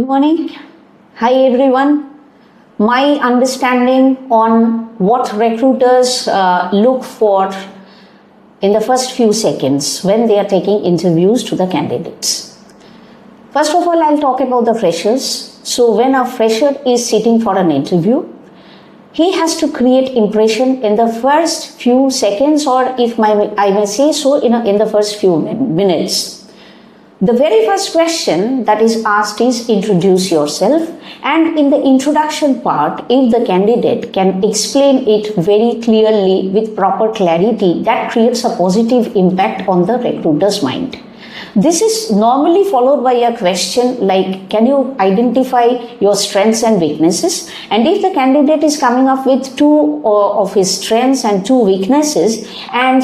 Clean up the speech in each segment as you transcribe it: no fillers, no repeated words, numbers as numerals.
morning. Hi everyone. My understanding on what recruiters look for in the first few seconds when they are taking interviews to the candidates. First of all, I'll talk about the freshers. So when a fresher is sitting for an interview, he has to create impression in the first few seconds, or I may say so, in the first few minutes. The very first question that is asked is introduce yourself, and in the introduction part, if the candidate can explain it very clearly with proper clarity, that creates a positive impact on the recruiter's mind. This is normally followed by a question like, can you identify your strengths and weaknesses? And if the candidate is coming up with two of his strengths and two weaknesses, and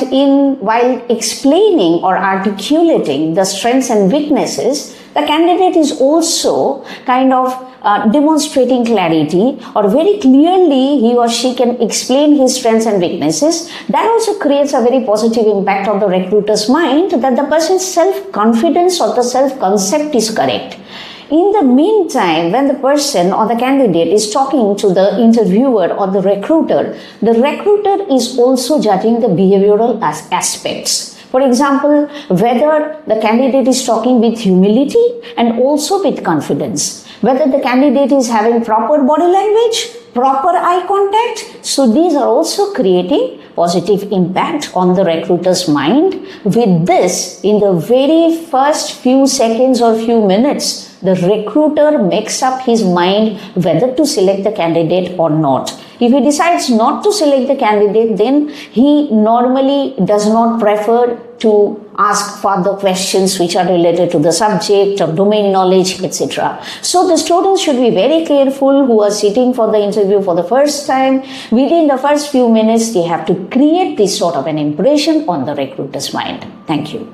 while explaining or articulating the strengths and weaknesses, the candidate is also kind of demonstrating clarity, or very clearly he or she can explain his strengths and weaknesses. That also creates a very positive impact on the recruiter's mind that the person's self-confidence or the self-concept is correct. In the meantime, when the person or the candidate is talking to the interviewer or the recruiter is also judging the behavioral aspects. For example, whether the candidate is talking with humility and also with confidence, whether the candidate is having proper body language, proper eye contact. So these are also creating positive impact on the recruiter's mind. With this, in the very first few seconds or few minutes, the recruiter makes up his mind whether to select the candidate or not. If he decides not to select the candidate, then he normally does not prefer to ask further questions which are related to the subject or domain knowledge, etc. So the students should be very careful who are sitting for the interview for the first time. Within the first few minutes, they have to create this sort of an impression on the recruiter's mind. Thank you.